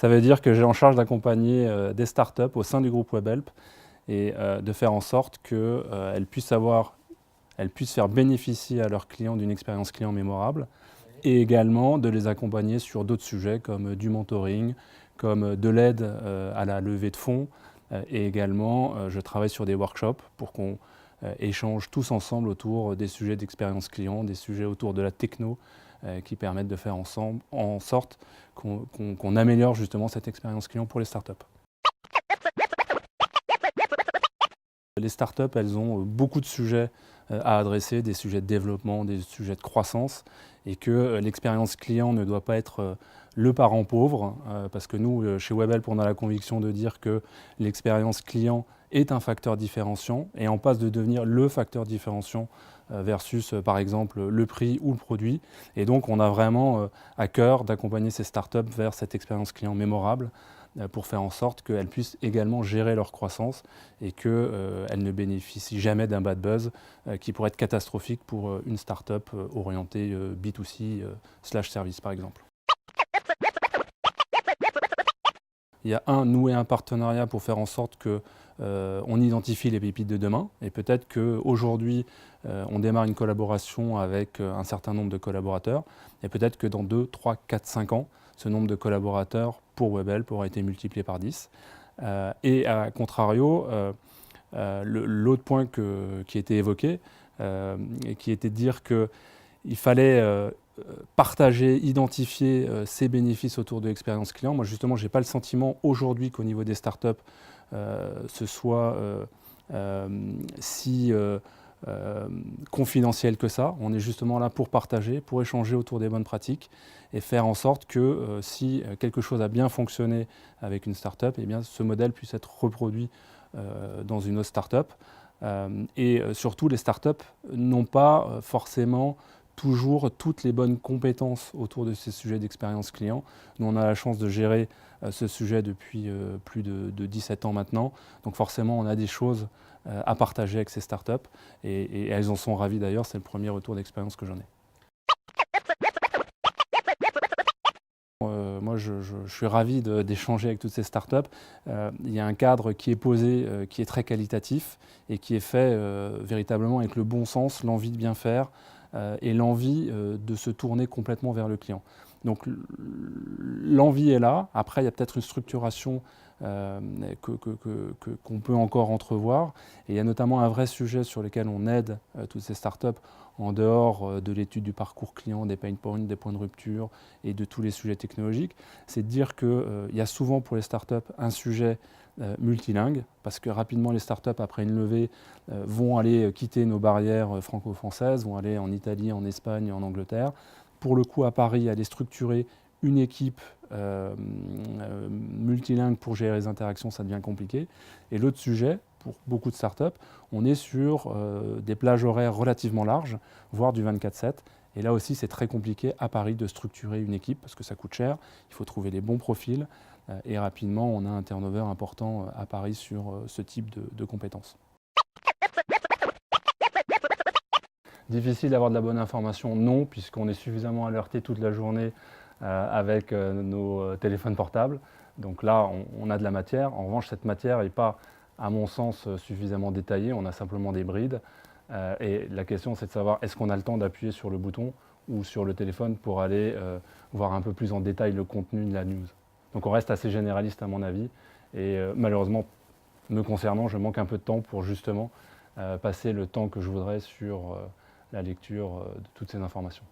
Ça veut dire que j'ai en charge d'accompagner des startups au sein du groupe Webhelp et de faire en sorte qu'elles puissent faire bénéficier à leurs clients d'une expérience client mémorable et également de les accompagner sur d'autres sujets comme du mentoring, comme de l'aide à la levée de fonds et également je travaille sur des workshops pour qu'on échange tous ensemble autour des sujets d'expérience client, des sujets autour de la techno qui permettent de faire en sorte qu'on améliore justement cette expérience client pour les startups. Les startups, elles ont beaucoup de sujets à adresser, des sujets de développement, des sujets de croissance, et que l'expérience client ne doit pas être le parent pauvre, parce que nous, chez Webhelp, on a la conviction de dire que l'expérience client est un facteur différenciant et en passe de devenir le facteur différenciant versus, par exemple, le prix ou le produit. Et donc, on a vraiment à cœur d'accompagner ces startups vers cette expérience client mémorable, pour faire en sorte qu'elles puissent également gérer leur croissance et qu'elles ne bénéficient jamais d'un bad buzz qui pourrait être catastrophique pour une start-up orientée B2C /service par exemple. Il y a nouer un partenariat pour faire en sorte qu'on identifie les pépites de demain et peut-être qu'aujourd'hui on démarre une collaboration avec un certain nombre de collaborateurs et peut-être que dans 2, 3, 4, 5 ans, ce nombre de collaborateurs pour Webhelp aura été multiplié par 10. Et à contrario, l'autre point qui était évoqué, et qui était de dire qu'il fallait partager, identifier ces bénéfices autour de l'expérience client. Moi justement, je n'ai pas le sentiment aujourd'hui qu'au niveau des startups, ce soit si confidentiel que ça. On est justement là pour partager, pour échanger autour des bonnes pratiques et faire en sorte que si quelque chose a bien fonctionné avec une startup, eh bien, ce modèle puisse être reproduit dans une autre startup. Et surtout, les startups n'ont pas forcément toujours toutes les bonnes compétences autour de ces sujets d'expérience client. Nous, on a la chance de gérer ce sujet depuis plus de 17 ans maintenant. Donc forcément, on a des choses à partager avec ces startups et elles en sont ravies d'ailleurs. C'est le premier retour d'expérience que j'en ai. Moi, je suis ravi d'échanger avec toutes ces startups. Il y a un cadre qui est posé, qui est très qualitatif et qui est fait véritablement avec le bon sens, l'envie de bien faire et l'envie de se tourner complètement vers le client. Donc l'envie est là. Après, il y a peut-être une structuration qu'on peut encore entrevoir. Et il y a notamment un vrai sujet sur lequel on aide toutes ces startups en dehors de l'étude du parcours client, des pain points, des points de rupture et de tous les sujets technologiques. C'est de dire qu'il y a souvent pour les startups un sujet multilingue, parce que rapidement les startups, après une levée, vont aller quitter nos barrières franco-françaises, vont aller en Italie, en Espagne, en Angleterre. Pour le coup, à Paris, aller structurer une équipe multilingue pour gérer les interactions, ça devient compliqué. Et l'autre sujet, pour beaucoup de startups, on est sur des plages horaires relativement larges, voire du 24/7. Et là aussi, c'est très compliqué à Paris de structurer une équipe parce que ça coûte cher, il faut trouver les bons profils. Et rapidement, on a un turnover important à Paris sur ce type de compétences. Difficile d'avoir de la bonne information? Non, puisqu'on est suffisamment alerté toute la journée avec nos téléphones portables. Donc là, on a de la matière. En revanche, cette matière n'est pas, à mon sens, suffisamment détaillée. On a simplement des brides. Et la question, c'est de savoir est-ce qu'on a le temps d'appuyer sur le bouton ou sur le téléphone pour aller voir un peu plus en détail le contenu de la news. Donc on reste assez généraliste à mon avis. Et malheureusement, me concernant, je manque un peu de temps pour justement passer le temps que je voudrais sur la lecture de toutes ces informations.